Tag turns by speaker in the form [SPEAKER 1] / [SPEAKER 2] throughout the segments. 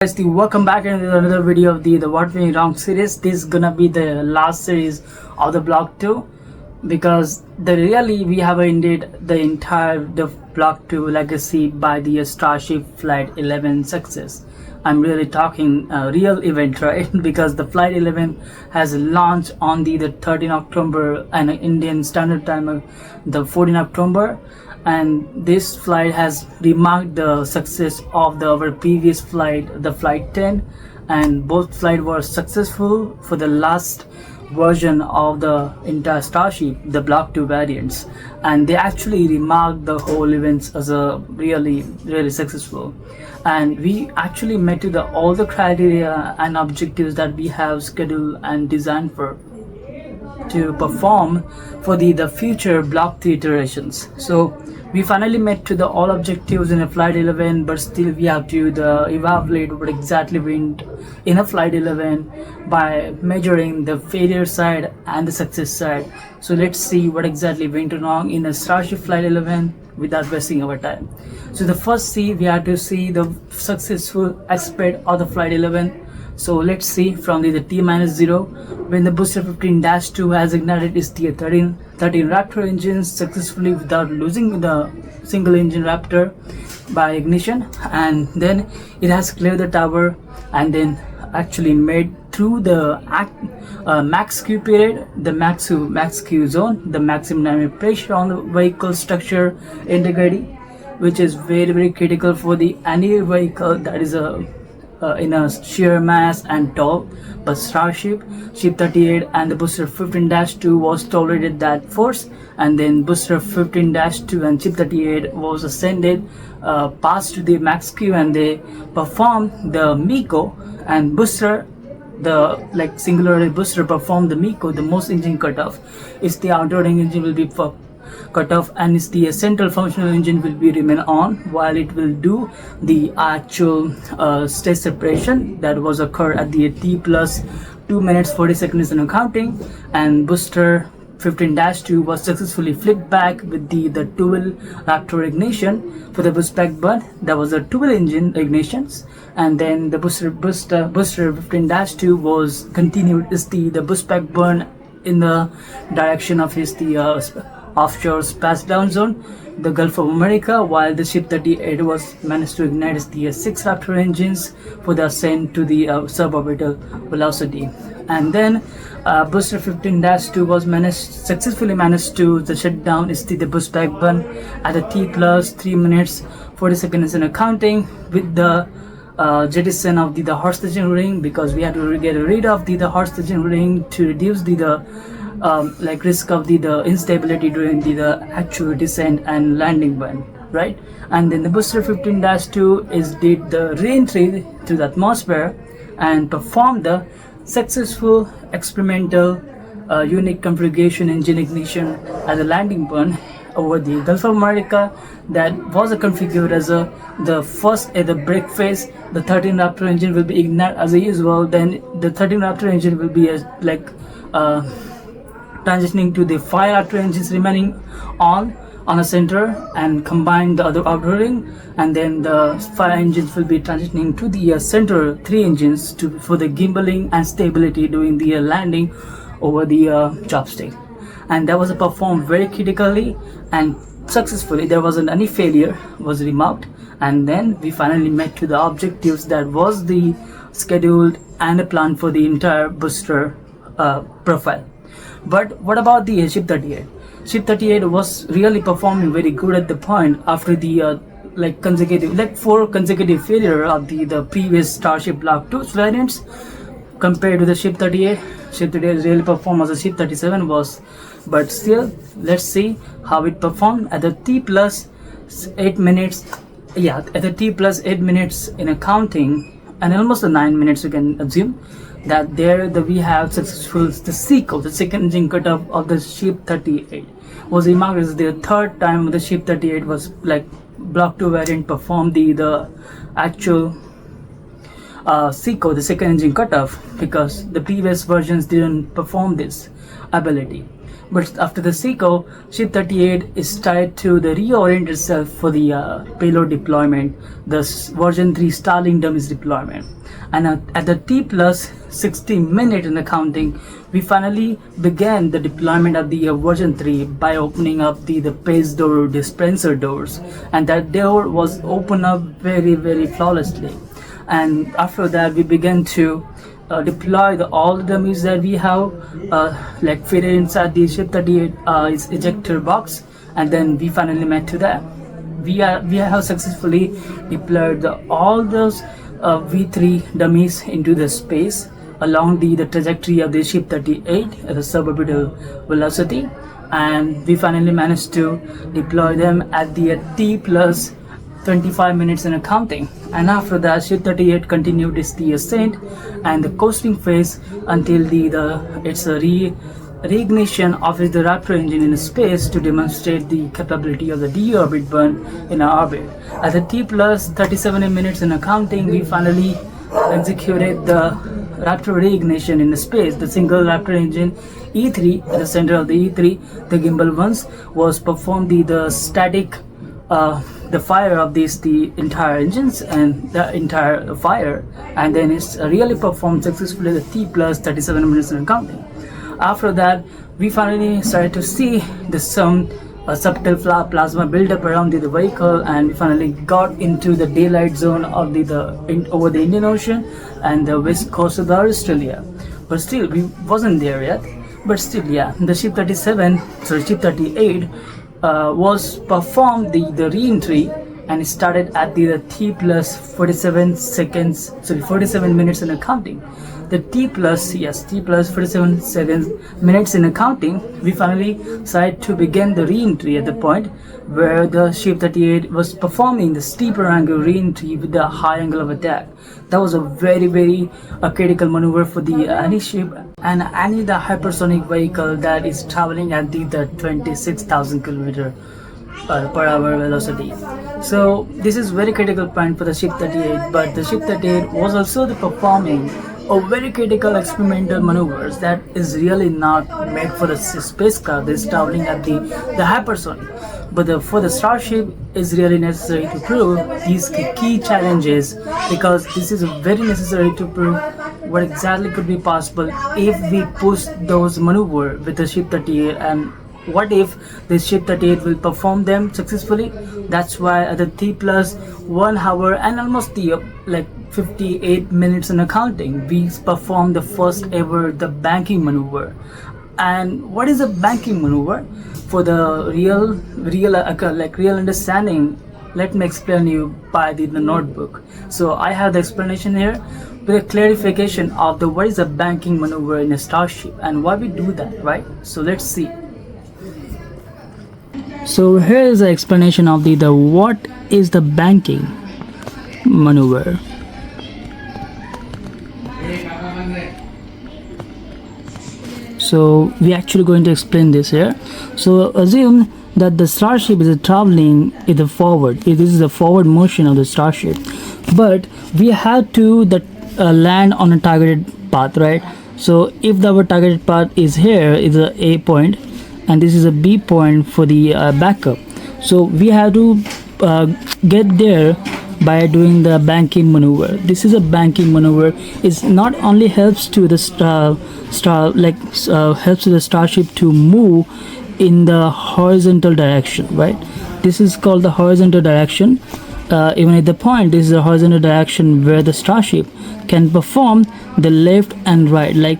[SPEAKER 1] Guys, welcome back in another video of the What Went Wrong series. This is gonna be the last series of the block 2 because we have ended the entire block 2 legacy by the Starship Flight 11 success. I'm really talking a real event, right? Because the Flight 11 has launched on the 13 October and Indian Standard Time, the 14 October, and this flight has remarked the success of our previous flight, the Flight 10, and both flights were successful for the last version of the entire Starship, the Block 2 variants, and they actually remarked the whole events as a really successful. And we actually met to all the criteria and objectives that we have scheduled and designed for to perform for the future block 3 iterations. So we finally met to all objectives in a Flight 11, but still we have to evaluate what exactly went in a Flight 11 by measuring the failure side and the success side. So let's see what exactly went wrong in a Starship Flight 11 without wasting our time. So the first we have to see the successful aspect of the Flight 11. So let's see from the T-0 when the booster 15-2 has ignited its the 13 Raptor engines successfully without losing the single engine Raptor by ignition, and then it has cleared the tower and then actually made through the max Q period, the max Q zone, the maximum dynamic pressure on the vehicle structure integrity, which is very critical for any vehicle that is in a sheer mass and tall. But Starship, Ship 38 and the Booster 15-2 was tolerated that force, and then Booster 15-2 and Ship 38 was ascended past to the max Q, and they performed the MECO, and Booster, the singularity Booster performed the MECO, the most engine cutoff. Is the outer engine will be cut off, and is the central functional engine will be remain on while it will do the actual stage separation that was occur at the T plus 2 minutes 40 seconds in counting. And Booster 15-2 was successfully flipped back with the dual Raptor ignition for the boost back burn. That was a dual engine ignitions, and then the Booster 15-2 was continued is the boost back burn in the direction of his offshore splashdown zone, the Gulf of America, while the Ship 38 was managed to ignite the 6 Raptor engines for the ascent to the suborbital velocity. And then Booster 15-2 was successfully managed to shut down the boost back burn at the T plus 3 minutes 40 seconds in accounting with the jettison of the hot staging ring, because we had to get rid of the hot staging ring to reduce the risk of the instability during the actual descent and landing burn, right? And then the Booster 15-2 did the re-entry to the atmosphere and performed the successful experimental unique configuration engine ignition as a landing burn over the Gulf of America. That was configured as the first at the brake phase. The 13 Raptor engine will be ignited as usual. Then the 13 Raptor engine will be transitioning to the 5 Raptor engines remaining on a center and combine the other outer ring, and then the 5 engines will be transitioning to the center 3 engines for the gimbaling and stability during the landing over the chopstick. And that was performed very critically and successfully. There wasn't any failure was remarked, and then we finally met to the objectives that was the scheduled and planned for the entire booster profile. But what about the Ship 38? Ship 38 was really performing very good at the point after the 4 consecutive failure of the previous Starship Block 2 variants. Compared to the Ship 38, Ship 38 really performed as a Ship 37 was. But still, let's see how it performed at the T plus 8 minutes. Yeah, at the T plus 8 minutes in accounting, and almost 9 minutes you can assume that we have successful the SECO, the second engine cutoff of the Ship 38 was remarked as the third time the Ship 38 was Block 2 variant performed the actual SECO, the second engine cutoff, because the previous versions didn't perform this ability. But after the sequel, Ship 38 is tried to the reorient itself for the payload deployment, the version 3 Starlink dummies deployment. And at the T plus 60 minute in the counting, we finally began the deployment of the version 3 by opening up the page door dispenser doors, and that door was opened up very flawlessly. And after that, we began to deploy all the dummies that we have like fitted inside the Ship 38 ejector box, and then we finally met to that. We have successfully deployed all those V3 dummies into the space along the trajectory of the Ship 38 at a suborbital velocity, and we finally managed to deploy them at the T plus 25 minutes in counting. And after that, Ship 38 continued its ascent and the coasting phase until its reignition of the Raptor engine in space to demonstrate the capability of the deorbit burn in our orbit. At the T plus 37 minutes in counting, we finally executed the Raptor reignition in space. The single Raptor engine E3 at the center of the E3, the gimbal ones, was performed the static the fire of the entire engines and the entire fire, and then it's really performed successfully the T plus 37 minutes in counting. After that, we finally started to see some subtle plasma buildup around the vehicle, and we finally got into the daylight zone of over the Indian Ocean and the west coast of Australia. But still, we wasn't there yet. But still, yeah, the Ship 38 was performed the re-entry, and it started at the T plus 47 minutes in counting. The T plus 47 minutes in counting, we finally decided to begin the re-entry at the point where the Ship 38 was performing the steeper angle re-entry with the high angle of attack. That was a very critical maneuver for any ship and any the hypersonic vehicle that is traveling at the 26,000 km per hour velocity. So this is very critical point for the Ship 38, but the Ship 38 was also performing a very critical experimental maneuvers that is really not made for the spacecraft that is traveling at the hypersonic. But for the Starship, is really necessary to prove these key challenges, because this is very necessary to prove what exactly could be possible if we push those maneuver with the Ship 38, and what if the Ship 38 will perform them successfully. That's why at the T plus 1 hour and almost 58 minutes in accounting, we performed the first ever the banking maneuver. And what is a banking maneuver? For the real understanding, let me explain you by the notebook. So I have the explanation here with a clarification of what is a banking maneuver in a Starship and why we do that, right? So let's see. So here is the explanation of the what is the banking maneuver. So we actually going to explain this here. So assume that the Starship is traveling in the forward. This is the forward motion of the Starship, but we have to land on a targeted path, right? So if our targeted path is here, is a A point, and this is a B point for the backup. So we have to get there by doing the banking maneuver. This is a banking maneuver. It not only helps to the helps to the Starship to move in the horizontal direction, right? This is called the horizontal direction. Even at the point, this is the horizontal direction where the Starship can perform the left and right. Like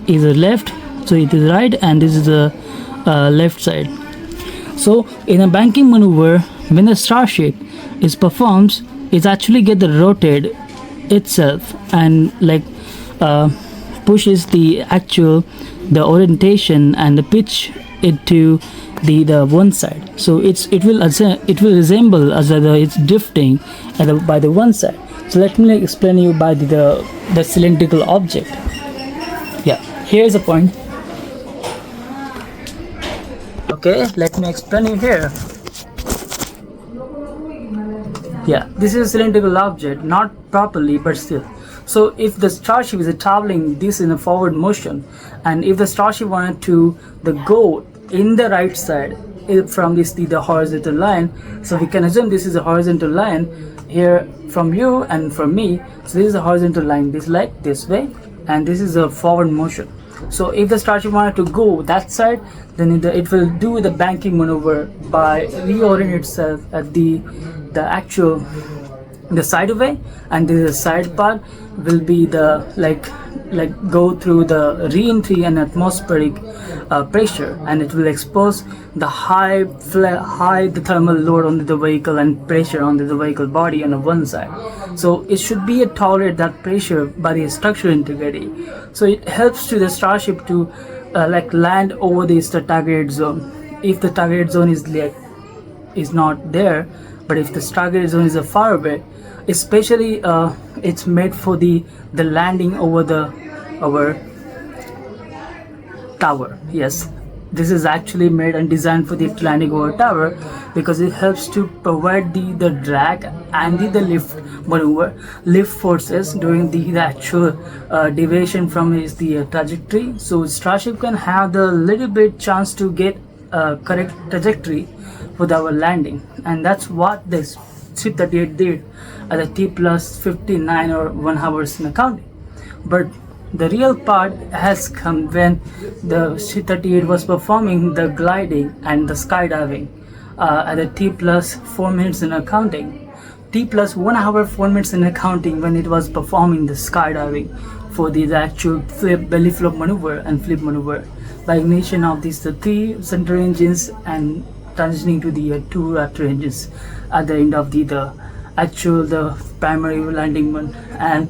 [SPEAKER 1] is a left, so it is right, and this is the left side. So in a banking maneuver, when the Starship is performs, it actually get the rotate itself and pushes the orientation and the pitch into the one side. So it will resemble as whether it's drifting by the one side. So let me explain you by the cylindrical object. Yeah, here's the point. Okay, let me explain you here. Yeah, this is a cylindrical object, not properly, but still. So if the Starship is traveling this in a forward motion, and if the Starship wanted to go in the right side, from this the horizontal line, so we can assume this is a horizontal line here from you and from me. So this is a horizontal line, this like this way, and this is a forward motion. So if the Starship wanted to go that side, then it will do the banking maneuver by reorienting itself at the actual the side way, and the side part will be the like go through the re-entry and atmospheric pressure, and it will expose the high the thermal load on the vehicle and pressure on the vehicle body on the one side. So it should be tolerate that pressure by the structural integrity. So it helps to the Starship to land over the target zone if the target zone is not there. But if the target zone is far away, especially it's made for the landing over our tower. Yes, this is actually made and designed for the landing over tower, because it helps to provide the drag and the lift forces during the actual deviation from the trajectory. So Starship can have the little bit chance to get correct trajectory for our landing, and that's what this Ship 38 did at the T plus 59 or 1 hours in accounting. But the real part has come when the Ship 38 was performing the gliding and the skydiving at the T plus 4 minutes in accounting, T plus 1 hour 4 minutes in accounting, when it was performing the skydiving for the actual belly flop maneuver and flip maneuver by ignition of these the 3 center engines and transitioning to the 2 reactor engines at the end of the primary landing one. And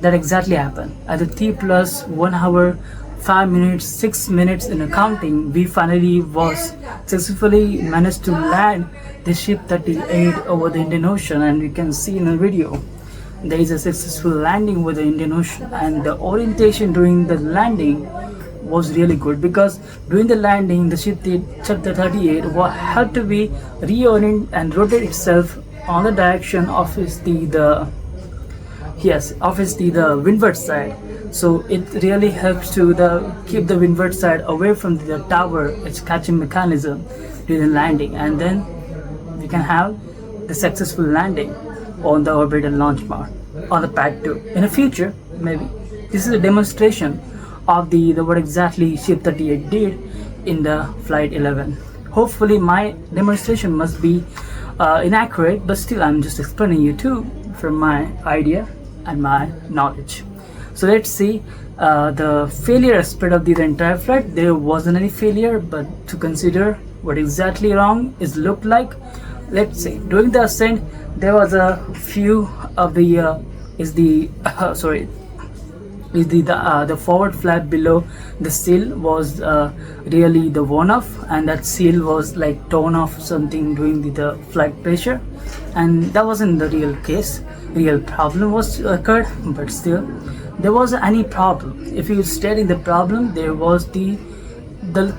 [SPEAKER 1] that exactly happened at the T plus 1 hour 5 minutes 6 minutes in accounting. We finally was successfully managed to land the Ship 38 over the Indian Ocean, and we can see in the video there is a successful landing over the Indian Ocean. And the orientation during the landing was really good, because during the landing the Ship 38 had to be reorient and rotate itself on the direction of the windward side. So it really helps to keep the windward side away from the tower, its catching mechanism during the landing, and then we can have the successful landing on the orbital launch mount on the pad 2 in the future. Maybe this is a demonstration of the what exactly Ship 38 did in the flight 11. Hopefully my demonstration must be inaccurate, but still I'm just explaining you too from my idea and my knowledge. So let's see the failure aspect of the entire flight. There wasn't any failure, but to consider what exactly wrong is looked like. Let's see, during the ascent there was a few of the the forward flap below the seal was really the worn off, and that seal was like torn off something during the flight pressure, and that wasn't the real problem was occurred. But still there was any problem. If you study the problem, there was the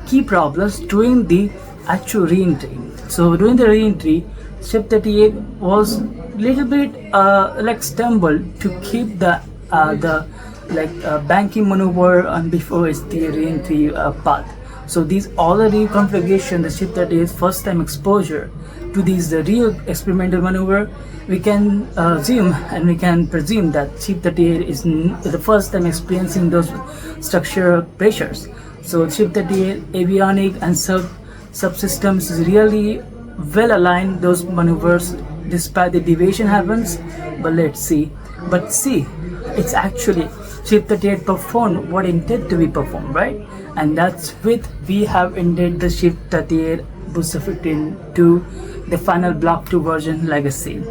[SPEAKER 1] key problems during the actual re-entry. So during the re-entry, Ship 38 was little bit stumbled to keep the banking maneuver and before its the re-entry path. So these all the reconfiguration, the Ship 38's first time exposure to these the real experimental maneuver, we can assume and we can presume that Ship 38 is the first time experiencing those structural pressures. So Ship 38 avionic and subsystems is really well aligned those maneuvers despite the deviation happens. But let's see. But see, it's actually Ship 38 performed what intended to be performed, right? And that's with we have ended the Ship 38 booster 15 to the final Block 2 version legacy.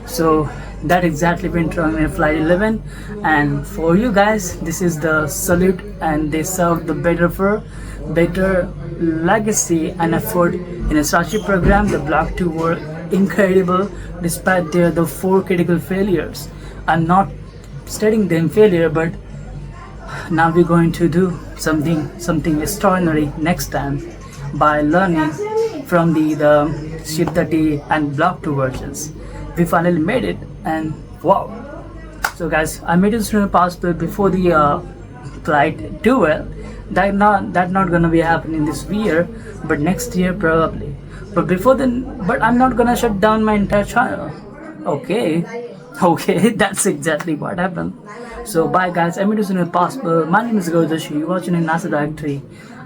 [SPEAKER 1] So that exactly went wrong in flight 11, and for you guys this is the salute, and they served the better legacy and effort in a Starship program. The Block 2 were incredible despite the 4 critical failures. I'm not stating them failure, but now we're going to do something extraordinary next time by learning from the Ship 30 and Block 2 versions. We finally made it, and wow. So guys, I made it as soon as possible before the flight 12. That not gonna be happening this year, but next year probably. But before then, but I'm not gonna shut down my entire channel. Okay, okay, that's exactly what happened. So bye guys. I'm It Impossible. My name is Godashi. You're watching in NASA Directory.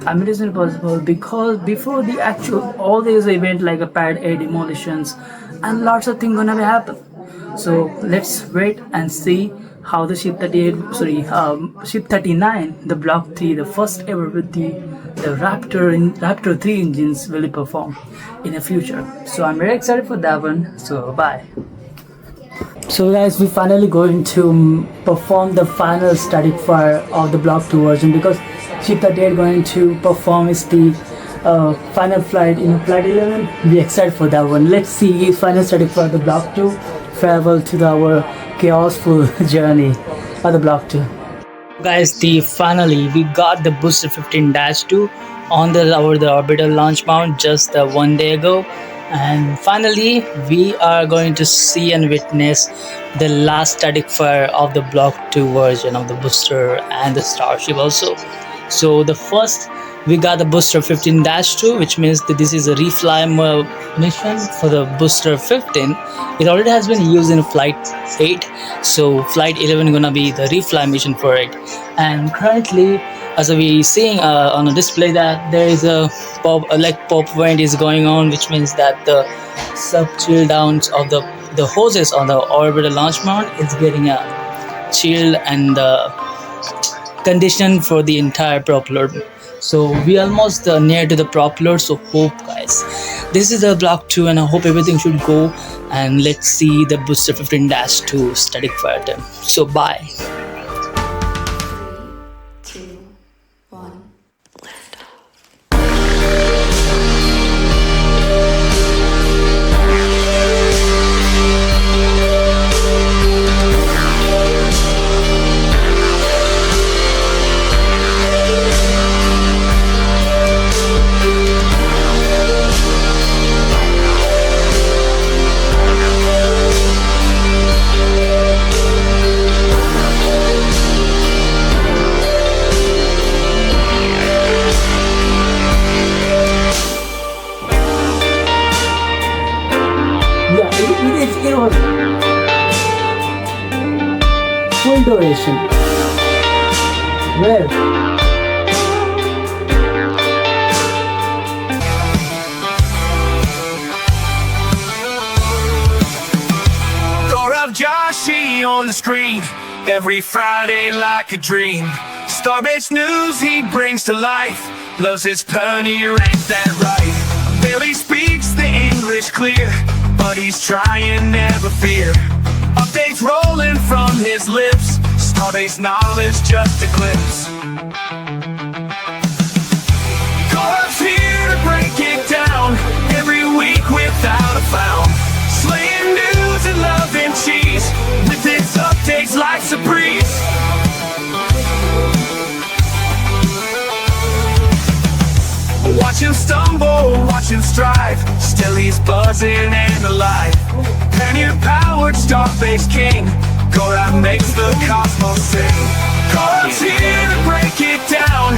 [SPEAKER 1] It is impossible because before the actual all these event like a pad A demolitions and lots of things gonna be happen. So let's wait and see how the ship 38, ship 39, the block 3, the first ever with the Raptor 3 engines will perform in the future. So I'm very excited for that one. So bye. So guys, we finally going to perform the final static fire of the block 2 version because ship 38 going to perform is the final flight in flight 11. We excited for that one. Let's see final static fire of the block 2. Farewell to our chaosful journey of the block 2. Guys, finally we got the booster 15-2 on the orbital launch mount just 1 day ago, and finally we are going to see and witness the last static fire of the block 2 version of the booster and the Starship also. So the first, we got the booster 15-2, which means that this is a refly mission for the booster 15. It already has been used in flight 8, so flight 11 gonna be the refly mission for it. And currently, as we seeing on a display, that there is a pop vent is going on, which means that the sub chill downs of the hoses on the orbital launch mount is getting chilled and conditioned for the entire propeller. So we almost near to the propeller, so hope guys, this is the block 2 and I hope everything should go, and let's see the booster 15-2 static fire attempt. So bye.
[SPEAKER 2] 3, 2, 1.
[SPEAKER 1] It was full duration. Where?
[SPEAKER 3] Joshi on the screen every Friday like a dream. Starbase news he brings to life. Loves his pony, ain't that right? Barely speaks the English clear, but he's trying, never fear. Updates rolling from his lips. Starbase knowledge just a glimpse. God's here to break it down every week without a foul. Slaying news and love and cheese with his updates life's a breeze. Watch him stumble, watch him strive, still he's buzzing and alive. Pioneer-powered Starbase king, Goran makes the cosmos sing. God's here to break it down